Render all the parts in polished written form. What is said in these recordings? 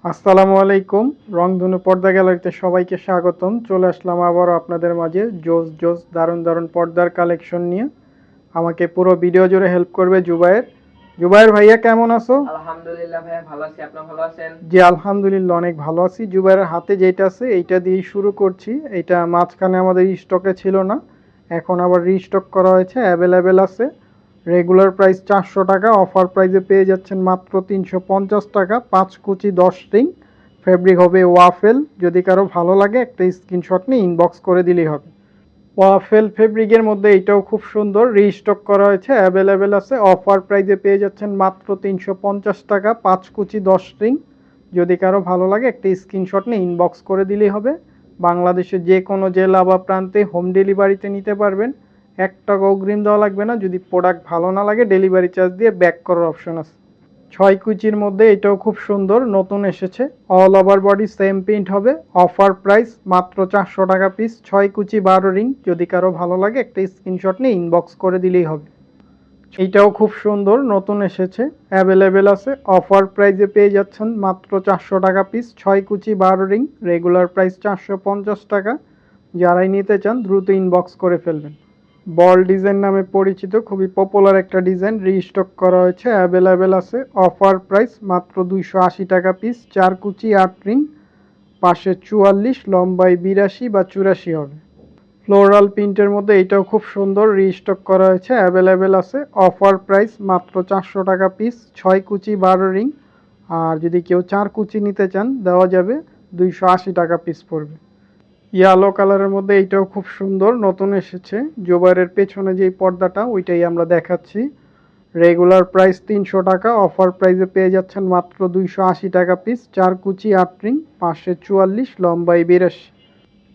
আসসালামু আলাইকুম। রংধনু পর্দা গ্যালারিতে সবাইকে স্বাগতম। চলে আসলাম আবারও আপনাদের মাঝে জোস জোস দারুণ দারুণ পর্দার কালেকশন নিয়ে। আমাকে পুরো ভিডিও জুড়ে হেল্প করবে জুবায়ের। জুবায়ের ভাইয়া কেমন আছো? আলহামদুলিল্লাহ ভাইয়া ভালো আছি। আপনারা ভালো আছেন? জি আলহামদুলিল্লাহ অনেক ভালো আছি। জুবায়ের হাতে যেটা আছে এইটা দিয়েই শুরু করছি। এটা মাঝখানে আমাদের স্টকে ছিল না, এখন আবার রিস্টক করা হয়েছে, অ্যাভেলেবেল আছে। রেগুলার প্রাইস 400 টাকা, অফার প্রাইসে পেয়ে যাচ্ছেন মাত্র 350 টাকা। 5 কুচি 10 রিং, ফেব্রিক হবে ওয়াফেল। যদি কারো ভালো লাগে একটা স্ক্রিনশট নিয়ে ইনবক্স করে দিলেই হবে। ওয়াফেল ফেব্রিকের মধ্যে এটাও খুব সুন্দর, রিস্টক করা হয়েছে, অ্যাভেলেবেল আছে। অফার প্রাইসে পেয়ে যাচ্ছেন মাত্র 350 টাকা। 5 কুচি 10 রিং, যদি কারো ভালো লাগে একটা স্ক্রিনশট নিয়ে ইনবক্স করে দিলেই হবে। বাংলাদেশের যে কোনো জেলা বা প্রান্তে হোম ডেলিভারিতে নিতে পারবেন। 1 টাকা অগ্রিম দেওয়া লাগবে না। যদি প্রোডাক্ট ভালো না লাগে ডেলিভারি চার্জ দিয়ে ব্যাক করার অপশন আছে। 6 কুচির মধ্যে এটাও খুব সুন্দর, নতুন এসেছে। All over body same print হবে। অফার প্রাইস মাত্র 400 টাকা পিস। 6 কুচি 12 রিং, যদি কারো ভালো লাগে একটা স্ক্রিনশট নিয়ে ইনবক্স করে দিলেই হবে। এইটাও খুব সুন্দর, নতুন এসেছে, অ্যাভেলেবেল আছে। অফার প্রাইসে পেয়ে যাচ্ছেন মাত্র 400 টাকা পিস। 6 কুচি 12 রিং, রেগুলার প্রাইস 450 টাকা। যারাই নিতে চান দ্রুত ইনবক্স করে ফেলবেন। বল ডিজাইন নামে পরিচিত, খুবই পপুলার একটা ডিজাইন, রিস্টক করা হয়েছে, অ্যাভেলেবেল আছে। অফার প্রাইস মাত্র 280 টাকা পিস। 4 কুচি 8 রিং, পাশে 44, লম্বায় 82 বা 84 হবে। ফ্লোরাল প্রিন্টের মধ্যে এটাও খুব সুন্দর, রিস্টক করা হয়েছে, অ্যাভেলেবেল আছে। অফার প্রাইস মাত্র 400 টাকা পিস। 6 কুচি 12 রিং, আর যদি কেউ 4 কুচি নিতে চান দেওয়া যাবে, 280 টাকা পিস পড়বে। ইয়েলো কালারের মধ্যে এইটাও খুব সুন্দর, নতুন এসেছে। জোবারের পেছনে যেই পর্দাটা ওইটাই আমরা দেখাচ্ছি। রেগুলার প্রাইস 300 টাকা, অফার প্রাইসে পেয়ে যাচ্ছেন মাত্র 280 টাকা পিস। 4 কুচি 8 রিং, পাশে 44, লম্বায় 82।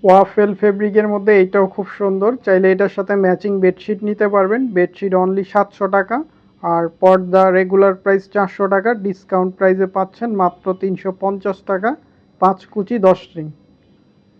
ওয়াফেল ফেব্রিকের মধ্যে এইটাও খুব সুন্দর, চাইলে এটার সাথে ম্যাচিং বেডশিট নিতে পারবেন। বেডশিট অনলি 700 টাকা, আর পর্দা রেগুলার প্রাইস 400 টাকা, ডিসকাউন্ট প্রাইসে পাচ্ছেন মাত্র 350 টাকা। 5 কুচি 10 রিং।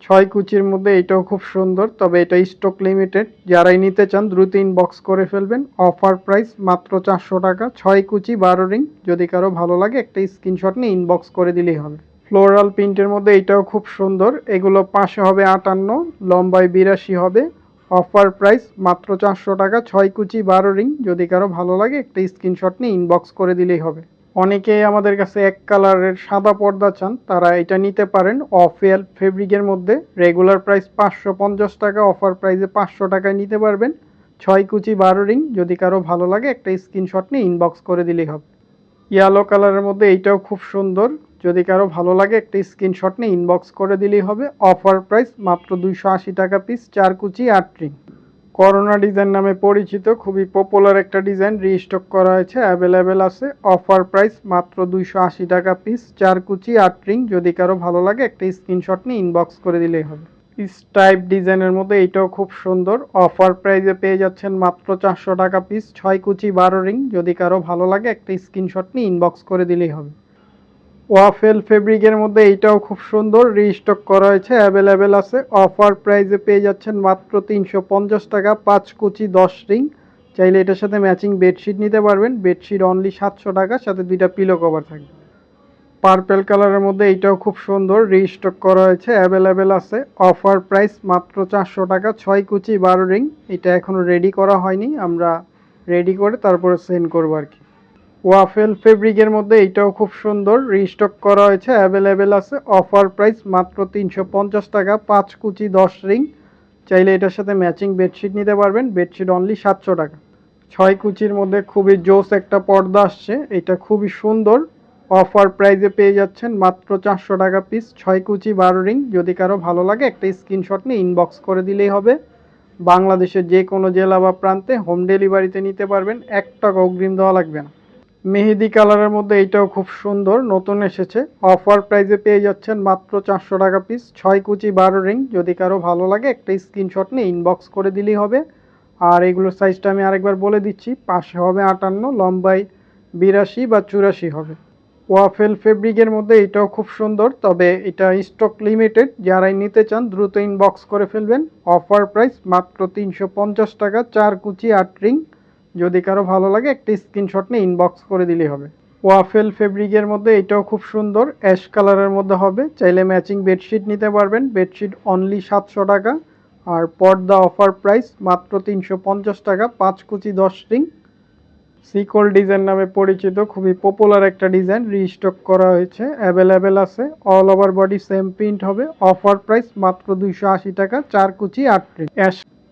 6 কুচির মধ্যে এটাও খুব সুন্দর, তবে এটা স্টক লিমিটেড। যারাই নিতে চান দ্রুত ইনবক্স করে ফেলবেন। অফার প্রাইস মাত্র 400 টাকা। 6 কুচি 12 রিং, যদি কারো ভালো লাগে একটা স্ক্রিনশট নিয়ে ইনবক্স করে দিলেই হবে। ফ্লোরাল প্রিন্টের মধ্যে এটাও খুব সুন্দর। এগুলো পাশে হবে 58, লম্বায় 82 হবে। অফার প্রাইস মাত্র 400 টাকা। 6 কুচি 12 রিং, যদি কারো ভালো লাগে একটা স্ক্রিনশট নিয়ে ইনবক্স করে দিলেই হবে। অনেকেই আমাদের কাছে এক কালারের সাদা পর্দা চান, তারা এটা নিতে পারেন। অফেল ফেব্রিকের মধ্যে রেগুলার প্রাইস 550 টাকা, অফার প্রাইসে 500 টাকায় নিতে পারবেন। 6 কুচি 12 রিং, যদি কারো ভালো লাগে একটা স্ক্রিনশট নিয়ে ইনবক্স করে দিলেই হবে। ইয়েলো কালারের মধ্যে এইটাও খুব সুন্দর, যদি কারো ভালো লাগে একটা স্ক্রিনশট নিয়ে ইনবক্স করে দিলেই হবে। অফার প্রাইস মাত্র 280 টাকা পিস। 4 কুচি 8 রিং। করোনা ডিজাইন নামে পরিচিত, খুবই পপুলার একটা ডিজাইন, রিস্টক করা হয়েছে, অ্যাভেলেবেল আছে। অফার প্রাইস মাত্র 280 টাকা পিস। 4 কুচি 8 রিং, যদি কারো ভালো লাগে একটা স্ক্রিনশট নিয়ে ইনবক্স করে দিলেই হবে। স্টাইপ ডিজাইনের মধ্যে এটাও খুব সুন্দর, অফার প্রাইসে পেয়ে যাচ্ছেন মাত্র 400 টাকা পিস। 6 কুচি 12 রিং, যদি কারো ভালো লাগে একটা স্ক্রিনশট নিয়ে ইনবক্স করে দিলেই হবে। ওয়াফেল ফেব্রিকের মধ্যে এইটাও খুব সুন্দর, রিস্টক করা হয়েছে, অ্যাভেলেবেল আছে। অফার প্রাইসে পেয়ে যাচ্ছেন মাত্র 350 টাকা। 5 কুচি 10 রিং, চাইলে এটার সাথে ম্যাচিং বেডশিট নিতে পারবেন। বেডশিট অনলি 700 টাকা, সাথে 2টা পিলো কভার থাকবে। পার্পেল কালারের মধ্যে এইটাও খুব সুন্দর, রিস্টক করা হয়েছে, অ্যাভেলেবেল আছে। অফার প্রাইস মাত্র 400 টাকা। 6 কুচি 12 রিং, এটা এখনও রেডি করা হয়নি, আমরা রেডি করে তারপরে সেন্ড করবো আর কি। ওয়াফেল ফেব্রিকের মধ্যে এইটাও খুব সুন্দর, রিস্টক করা হয়েছে, অ্যাভেলেবেল আছে। অফার প্রাইস মাত্র 350 টাকা। 5 কুচি 10 রিং, চাইলে এটার সাথে ম্যাচিং বেডশিট নিতে পারবেন। বেডশিট অনলি 700 টাকা। 6 কুচির মধ্যে খুবই জোস একটা পর্দা আসছে, এটা খুবই সুন্দর। অফার প্রাইসে পেয়ে যাচ্ছেন মাত্র 400 টাকা পিস। 6 কুচি 12 রিং, যদি কারো ভালো লাগে একটা স্ক্রিনশট নিয়ে ইনবক্স করে দিলেই হবে। বাংলাদেশের যে কোনো জেলা বা প্রান্তে হোম ডেলিভারিতে নিতে পারবেন। 1 টাকা অগ্রিম দেওয়া লাগবে না। মেহেদি কালারের মধ্যে এইটাও খুব সুন্দর, নতুন এসেছে। অফার প্রাইসে পেয়ে যাচ্ছেন মাত্র 400 টাকা পিস। 6 কুচি 12 রিং, যদি কারো ভালো লাগে একটা স্ক্রিনশট নিয়ে ইনবক্স করে দিলেই হবে। আর এগুলোর সাইজটা আমি আরেকবার বলে দিচ্ছি, পাশে হবে 58, লম্বায় 82 বা 84 হবে। ওয়াফেল ফেব্রিকের মধ্যে এটাও খুব সুন্দর, তবে এটা স্টক লিমিটেড। যারাই নিতে চান দ্রুত ইনবক্স করে ফেলবেন। অফার প্রাইস মাত্র 350 টাকা। 4 কুচি 8 রিং, যদি কারো ভালো লাগে একটা স্ক্রিনশট নিয়ে ইনবক্স করে দিলেই হবে। ওয়াফেল ফেব্রিকের মধ্যে এটাও খুব সুন্দর, অ্যাশ কালারের মধ্যে হবে। চাইলে ম্যাচিং বেডশিট নিতে পারবেন। বেডশিট অনলি 700 টাকা। আর পর্দা অফার প্রাইস মাত্র 350 টাকা, 5 কুচি 10 রিং। সিকল ডিজাইন নামে পরিচিত, খুবই পপুলার একটা ডিজাইন, রিস্টক করা হয়েছে, অ্যাভেলেবেল আছে। All over body same print হবে। অফার প্রাইস মাত্র 280 টাকা, 4 কুচি 8 রিং।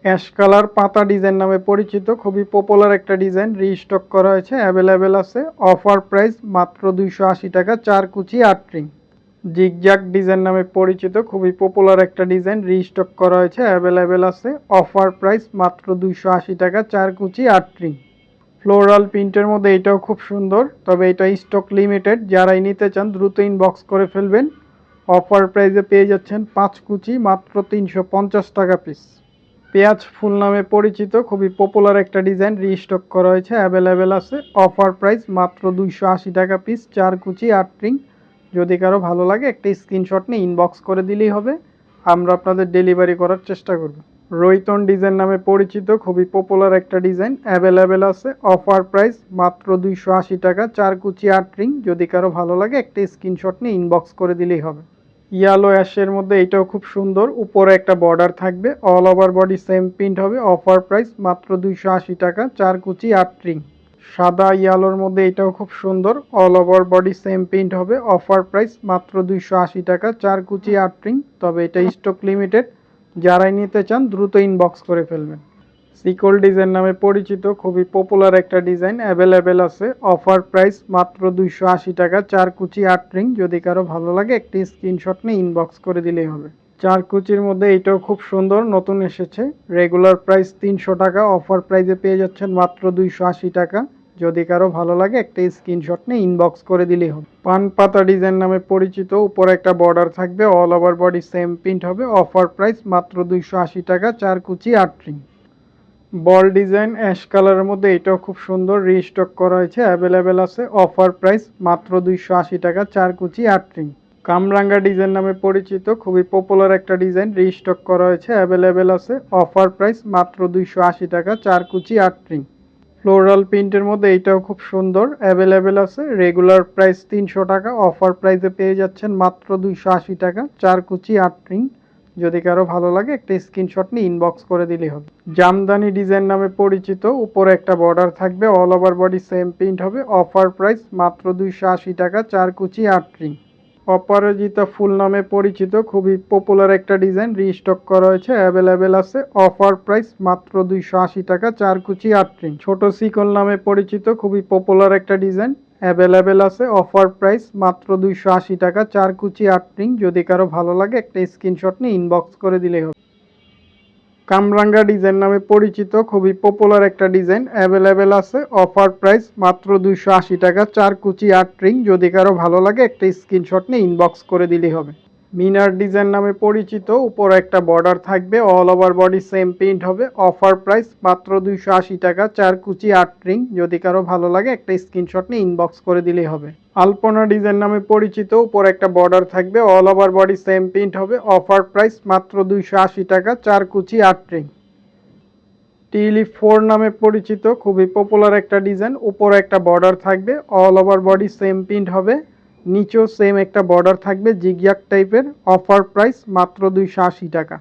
অ্যাশ কালার পাতা ডিজাইন নামে পরিচিত, খুবই পপুলার একটা ডিজাইন, রিস্টক করা হয়েছে, অ্যাভেলেবেল আছে। অফার প্রাইস মাত্র 280 টাকা, 4 কুচি 8 রিং। জিগজ্যাগ ডিজাইন নামে পরিচিত, খুবই পপুলার একটা ডিজাইন, রিস্টক করা হয়েছে, অ্যাভেলেবেল আছে। অফার প্রাইস মাত্র 280 টাকা, 4 কুচি 8 রিং। ফ্লোরাল প্রিন্টের মধ্যে এটাও খুব সুন্দর, তবে এটা স্টক লিমিটেড। যারাই নিতে চান দ্রুত ইনবক্স করে ফেলবেন। অফার প্রাইসে পেয়ে যাচ্ছেন 5 কুচি মাত্র 350 টাকা পিস। পেঁয়াজ ফুল নামে পরিচিত, খুবই পপুলার একটা ডিজাইন, রিস্টক করা হয়েছে, অ্যাভেলেবেল আছে। অফার প্রাইস মাত্র 280 টাকা পিস, 4 কুচি 8 রিং। যদি কারো ভালো লাগে একটা স্ক্রিনশট নিয়ে ইনবক্স করে দিলেই হবে, আমরা আপনাদের ডেলিভারি করার চেষ্টা করব। রৈতন ডিজাইন নামে পরিচিত, খুবই পপুলার একটা ডিজাইন, অ্যাভেলেবেল আছে। অফার প্রাইস মাত্র 280 টাকা, 4 কুচি 8 রিং। যদি কারো ভালো লাগে একটা স্ক্রিনশট নিয়ে ইনবক্স করে দিলেই হবে। ইয়েলো অ্যাশের মধ্যে এটাও খুব সুন্দর, উপরে একটা বর্ডার থাকবে, all over body same print হবে। অফার প্রাইস মাত্র 280 টাকা, 4 কুচি 8 রিং। সাদা ইয়ালোর মধ্যে এটাও খুব সুন্দর, all over body same print হবে। অফার প্রাইস মাত্র 280 টাকা, 4 কুচি 8 রিং। তবে এটা স্টক লিমিটেড, যারাই নিতে চান দ্রুত ইনবক্স করে ফেলবেন। সিকল ডিজাইন নামে পরিচিত, খুবই পপুলার একটা ডিজাইন, অ্যাভেলেবেল আছে। অফার প্রাইস মাত্র 280 টাকা, 4 কুচি 8 রিং। যদি কারো ভালো লাগে একটি স্ক্রিনশট নিয়ে ইনবক্স করে দিলেই হবে। 4 কুচির মধ্যে এটাও খুব সুন্দর, নতুন এসেছে। রেগুলার প্রাইস 300 টাকা, অফার প্রাইসে পেয়ে যাচ্ছেন মাত্র 280 টাকা। যদি কারো ভালো লাগে একটা স্ক্রিনশট নিয়ে ইনবক্স করে দিলেই হবে। পান পাতা ডিজাইন নামে পরিচিত, উপরে একটা বর্ডার থাকবে, all over body same print হবে। অফার প্রাইস মাত্র 280 টাকা, 4 কুচি 8 রিং। বল ডিজাইন অ্যাশ কালারের মধ্যে এটাও খুব সুন্দর, রিস্টক করা হয়েছে, অ্যাভেলেবেল আছে। অফার প্রাইস মাত্র 280 টাকা, 4 কুচি 8 রিং। কামরাঙ্গা ডিজাইন নামে পরিচিত, খুবই পপুলার একটা ডিজাইন, রিস্টক করা হয়েছে, অ্যাভেলেবেল আছে। অফার প্রাইস মাত্র 280 টাকা, 4 কুচি 8 রিং। ফ্লোরাল প্রিন্টের মধ্যে এইটাও খুব সুন্দর, অ্যাভেলেবেল আছে। রেগুলার প্রাইস 300 টাকা, অফার প্রাইসে পেয়ে যাচ্ছেন মাত্র 280 টাকা, 4 কুচি 8 রিং। যদি কারো ভালো লাগে একটা স্ক্রিনশট নিয়ে ইনবক্স করে দিলেই হবে। জামদানি ডিজাইন নামে পরিচিত, উপরে একটা বর্ডার থাকবে, all over body same print হবে। অফার প্রাইস মাত্র 280 টাকা, 4 কুচি 8 রিং। অপরাজিতা ফুল নামে পরিচিত, খুবই পপুলার একটা ডিজাইন, রিস্টক করা হয়েছে, অ্যাভেলেবেল আছে। অফার প্রাইস মাত্র 280 টাকা, 4 কুচি 8 রিং। ছোট সিকল নামে পরিচিত, খুবই পপুলার একটা ডিজাইন, অ্যাভেলেবেল আছে। অফার প্রাইস মাত্র 280 টাকা, 4 কুচি 8 রিং। যদি কারো ভালো লাগে একটা স্ক্রিনশট নিয়ে ইনবক্স করে দিলেই হবে। কামরাঙ্গা ডিজাইন নামে পরিচিত, খুবই পপুলার একটা ডিজাইন, অ্যাভেলেবেল আছে। অফার প্রাইস মাত্র 280 টাকা, 4 কুচি 8 রিং। যদি কারো ভালো লাগে একটা স্ক্রিনশট নিয়ে ইনবক্স করে দিলেই হবে। মিনার ডিজাইন নামে পরিচিত, উপরে একটা বর্ডার থাকবে, all over body same print হবে। অফার প্রাইস মাত্র 280 টাকা, 4 কুচি 8 রিং। যদি কারো ভালো লাগে একটা স্ক্রিনশট নিয়ে ইনবক্স করে দিলেই হবে। আলপনা ডিজাইন নামে পরিচিত, উপরে একটা বর্ডার থাকবে, all over body same print হবে। অফার প্রাইস মাত্র 280 টাকা, 4 কুচি 8 রিং। টিলিপ 4 নামে পরিচিত, খুবই পপুলার একটা ডিজাইন, উপরে একটা বর্ডার থাকবে, all over body same print হবে। নিচেও সেম একটা বর্ডার থাকবে, জিগজ্যাগ টাইপের। অফার প্রাইস মাত্র 280 টাকা।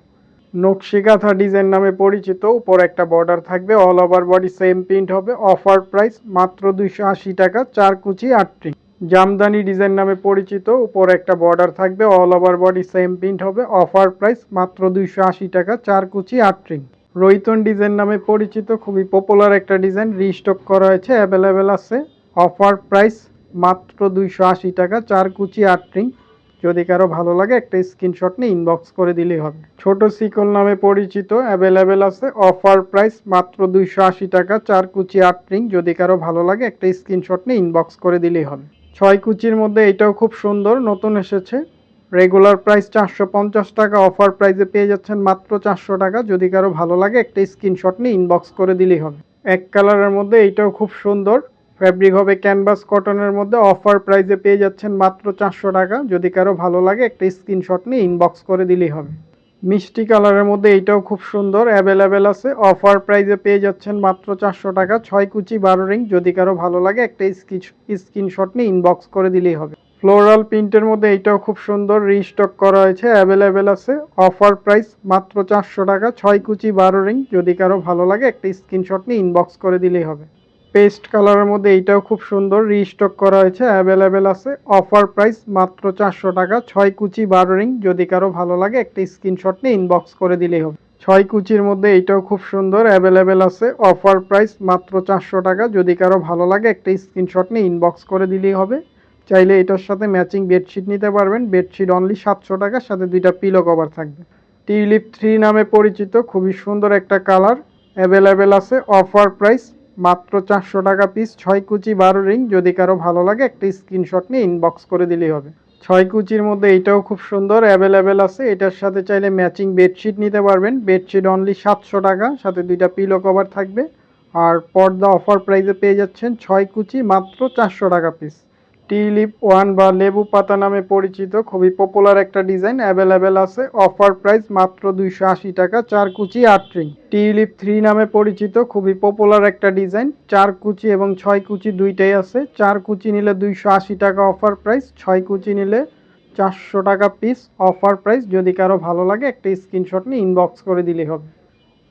নকশিকাঁথা ডিজাইন নামে পরিচিত, উপর একটা বর্ডার থাকবে, all over body same print হবে। অফার প্রাইস মাত্র 280 টাকা, 4 কুচি 8 রিং। জামদানি ডিজাইন নামে পরিচিত, উপর একটা বর্ডার থাকবে, all over body same print হবে। অফার প্রাইস মাত্র 280 টাকা, 4 কুচি 8 রিং। রৈতন ডিজাইন নামে পরিচিত, খুবই পপুলার একটা ডিজাইন, রিস্টক করা হয়েছে, অ্যাভেলেবেল আছে। অফার প্রাইস মাত্র 280 টাকা, 4 কুচি 8 রিং। যদি কারো ভালো লাগে একটা স্ক্রিনশট নিয়ে ইনবক্স করে দিলেই হবে। ছোট সিকল নামে পরিচিত, অ্যাভেলেবেল আছে। অফার প্রাইস মাত্র 280 টাকা, 4 কুচি 8 রিং। যদি কারো ভালো লাগে একটা স্ক্রিনশট নিয়ে ইনবক্স করে দিলেই হবে। 6 কুচির মধ্যে এটাও খুব সুন্দর, নতুন এসেছে। রেগুলার প্রাইস 450 টাকা, অফার প্রাইসে পেয়ে যাচ্ছেন মাত্র 400 টাকা। যদি কারো ভালো লাগে একটা স্ক্রিনশট নিয়ে ইনবক্স করে দিলেই হবে। এক কালারের মধ্যে এইটাও খুব সুন্দর, ফ্যাব্রিক হবে ক্যানভাস কটনের মধ্যে। অফার প্রাইসে পেয়ে যাচ্ছেন মাত্র 400 টাকা। যদি কারো ভালো লাগে একটা স্ক্রিনশট নিয়ে ইনবক্স করে দিলেই হবে। মিষ্টি কালারের মধ্যে এইটাও খুব সুন্দর, অ্যাভেলেবেল আছে। অফার প্রাইসে পেয়ে যাচ্ছেন মাত্র 400 টাকা, 6 কুচি 12 রিং। যদি কারো ভালো লাগে একটা স্ক্রিনশট নিয়ে ইনবক্স করে দিলেই হবে। ফ্লোরাল প্রিন্টের মধ্যে এইটাও খুব সুন্দর, রিস্টক করা হয়েছে, অ্যাভেলেবেল আছে। অফার প্রাইস মাত্র 400 টাকা, 6 কুচি 12 রিং। যদি কারো ভালো লাগে একটা স্ক্রিনশট নিয়ে ইনবক্স করে দিলেই হবে। পেস্ট কালারের মধ্যে এইটাও খুব সুন্দর, রিস্টক করা হয়েছে, অ্যাভেলেবেল আছে। অফার প্রাইস মাত্র 400 টাকা, 6 কুচি 12 রিং। যদি কারো ভালো লাগে একটা স্ক্রিনশট নিয়ে ইনবক্স করে দিলেই হবে। 6 কুচির মধ্যে এইটাও খুব সুন্দর, অ্যাভেলেবেল আছে। অফার প্রাইস মাত্র 400 টাকা, যদি কারো ভালো লাগে একটা স্ক্রিনশট নিয়ে ইনবক্স করে দিলেই হবে। চাইলে এটার সাথে ম্যাচিং বেডশিট নিতে পারবেন। বেডশিট অনলি 700 টাকা, সাথে 2টা পিলো কভার থাকবে। টিউলিপ 3 নামে পরিচিত, খুবই সুন্দর একটা কালার, অ্যাভেলেবেল আছে। অফার প্রাইস মাত্র 400 টাকা পিস, 6 কুচি 12 রিং। যদি কারো ভালো লাগে একটা স্ক্রিনশট নিয়ে ইনবক্স করে দিলেই হবে। 6 কুচির মধ্যে এইটাও খুব সুন্দর, অ্যাভেলেবেল আছে। এটার সাথে চাইলে ম্যাচিং বেডশিট নিতে পারবেন। বেডশিট অনলি 700 টাকা, সাথে 2টা পিলো কভার থাকবে। আর পর্দা অফার প্রাইসে পেয়ে যাচ্ছেন 6 কুচি মাত্র 400 টাকা পিস। টিউলিপ 1 বা লেবু পাতা নামে পরিচিত, খুবই পপুলার একটা ডিজাইন, অ্যাভেলেবেল আছে। অফার প্রাইস মাত্র 280 টাকা, 4 কুচি 8 রিং। টিউলিপ 3 নামে পরিচিত, খুবই পপুলার একটা ডিজাইন, 4 কুচি এবং 6 কুচি দুইটাই আছে। 4 কুচি নিলে 280 টাকা অফার প্রাইস, 6 কুচি নিলে 400 টাকা পিস অফার প্রাইস। যদি কারো ভালো লাগে একটা স্ক্রিনশট নিয়ে ইনবক্স করে দিলেই হবে।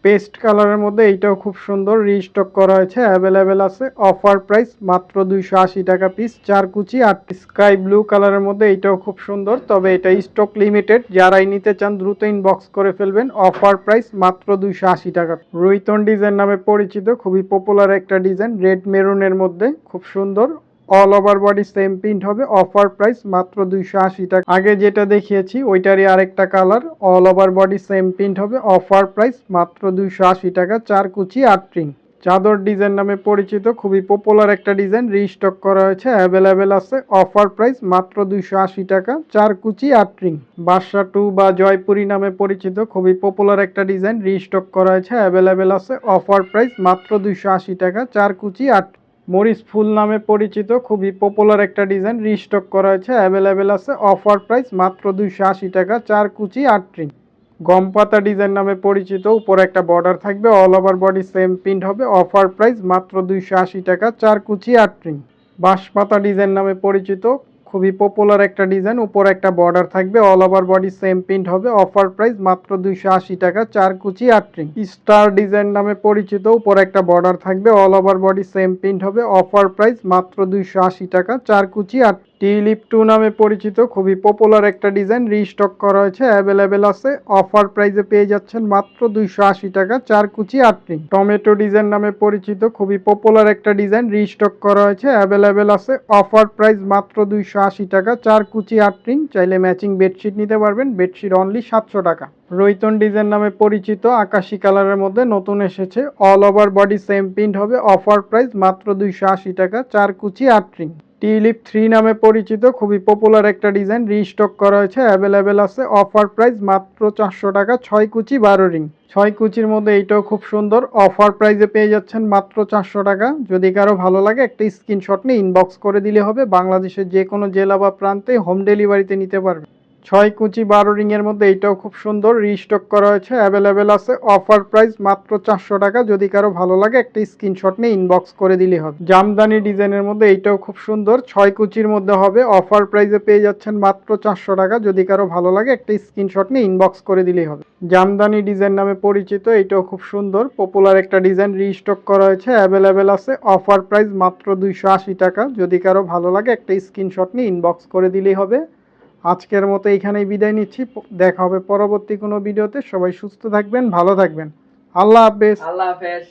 পেস্ট কালারের মধ্যে এইটাও খুব সুন্দর, রিস্টক করা হয়েছে, অ্যাভেলেবেল আছে। অফার প্রাইস মাত্র 280 টাকা পিস, 4 কুচি 8। স্কাই ব্লু কালারের মধ্যে এইটাও খুব সুন্দর, তবে এটা স্টক লিমিটেড, যারাই নিতে চান দ্রুত ইনবক্স করে ফেলবেন। অফার প্রাইস মাত্র 280 টাকা। রুইতন ডিজাইন নামে পরিচিত, খুবই পপুলার একটা ডিজাইন, রেড মেরুনের মধ্যে, খুব সুন্দর। All over body same print হবে। অফার প্রাইস মাত্র 280 টাকা। আগে যেটা দেখিয়েছি ওইটারই আরেকটা colour, all over body same print হবে। অফার প্রাইস মাত্র 280 টাকা, 4 কুচি 8 রিং। চাদর ডিজাইন নামে পরিচিত, খুবই পপুলার একটা ডিজাইন, রিস্টক করা হয়েছে, অ্যাভেলেবেল আছে। অফার প্রাইস মাত্র 280 টাকা, 4 কুচি 8 রিং। বাদশা 2 বা জয়পুরি নামে পরিচিত, খুবই পপুলার একটা ডিজাইন, রিস্টক করা হয়েছে, অ্যাভেলেবেল আছে। অফার প্রাইস মাত্র 280 টাকা, 4 কুচি 8। মরিচ ফুল নামে পরিচিত, খুবই পপুলার একটা ডিজাইন, রিস্টক করা হয়েছে, অ্যাভেলেবেল আছে। অফার প্রাইস মাত্র 280 টাকা, 4 কুচি 8 রিং। গম পাতা ডিজাইন নামে পরিচিত, উপরে একটা বর্ডার থাকবে, all over body same print হবে। অফার প্রাইস মাত্র 280 টাকা, 4 কুচি 8 রিং। বাঁশপাতা ডিজাইন নামে পরিচিত, খুবই পপুলার একটা ডিজাইন, উপরে একটা বর্ডার থাকবে, all over body same print হবে। অফার প্রাইস মাত্র 280 টাকা, 4 কুচি 8 রিং। স্টার ডিজাইন নামে পরিচিত, উপরে একটা বর্ডার থাকবে, all over body same print হবে। অফার প্রাইস মাত্র 280 টাকা, 4 কুচি 8। টিউলিপ 2 নামে পরিচিত, খুবই পপুলার একটা ডিজাইন, রিস্টক করা হয়েছে, অ্যাভেলেবেল আছে। অফার প্রাইসে পেয়ে যাচ্ছেন মাত্র 280 টাকা, 4 কুচি 8 রিং। টমেটো ডিজাইন নামে পরিচিত, খুবই পপুলার একটা ডিজাইন, রিস্টক করা হয়েছে, অ্যাভেলেবেল আছে। অফার প্রাইস মাত্র 280 টাকা, 4 কুচি 8 রিং। চাইলে ম্যাচিং বেডশিট নিতে পারবেন। বেডশিট অনলি 700 টাকা। রৈতন ডিজাইন নামে পরিচিত, আকাশি কালারের মধ্যে নতুন এসেছে, all over body same print হবে। অফার প্রাইস মাত্র 280 টাকা, 4 কুচি 8 রিং। টিউলিপ 3 নামে পরিচিত, খুবই পপুলার একটা ডিজাইন, রিস্টক করা হয়েছে, অ্যাভেলেবেল আছে। অফার প্রাইস মাত্র 400 টাকা, 6 কুচি 12 রিং। 6 কুচির মধ্যে এইটাও খুব সুন্দর, অফার প্রাইসে পেয়ে যাচ্ছেন মাত্র 400 টাকা। যদি কারো ভালো লাগে একটা স্ক্রিনশট নিয়ে ইনবক্স করে দিলে হবে। বাংলাদেশের যে কোনো জেলা বা প্রান্তে হোম ডেলিভারিতে নিতে পারবে। 6 কুচি 12 রিং এর মধ্যে এইটাও খুব সুন্দর, রিস্টক করা হয়েছে, অ্যাভেলেবেল আছে। অফার প্রাইস মাত্র 400 টাকা। যদি কারো ভালো লাগে একটা স্ক্রিনশট নিয়ে ইনবক্স করে দিলে হবে। জামদানি ডিজাইনের মধ্যে এইটাও খুব সুন্দর, 6 কুচির মধ্যে হবে। অফার প্রাইসে পেয়ে যাচ্ছেন মাত্র 400 টাকা। যদি কারো ভালো লাগে একটা স্ক্রিনশট নিয়ে ইনবক্স করে দিলেই হবে। জামদানি ডিজাইন নামে পরিচিত, এইটাও খুব সুন্দর, পপুলার একটা ডিজাইন, রিস্টক করা হয়েছে, অ্যাভেলেবেল আছে। অফার প্রাইস মাত্র 280 টাকা। যদি কারো ভালো লাগে একটা স্ক্রিনশট নিয়ে ইনবক্স করে দিলেই হবে। আজকের মতো এইখানেই বিদায় নিচ্ছি। দেখা হবে পরবর্তী কোনো ভিডিওতে। সবাই সুস্থ থাকবেন, ভালো থাকবেন। আল্লাহ হাফেজ। আল্লাহ হাফেজ।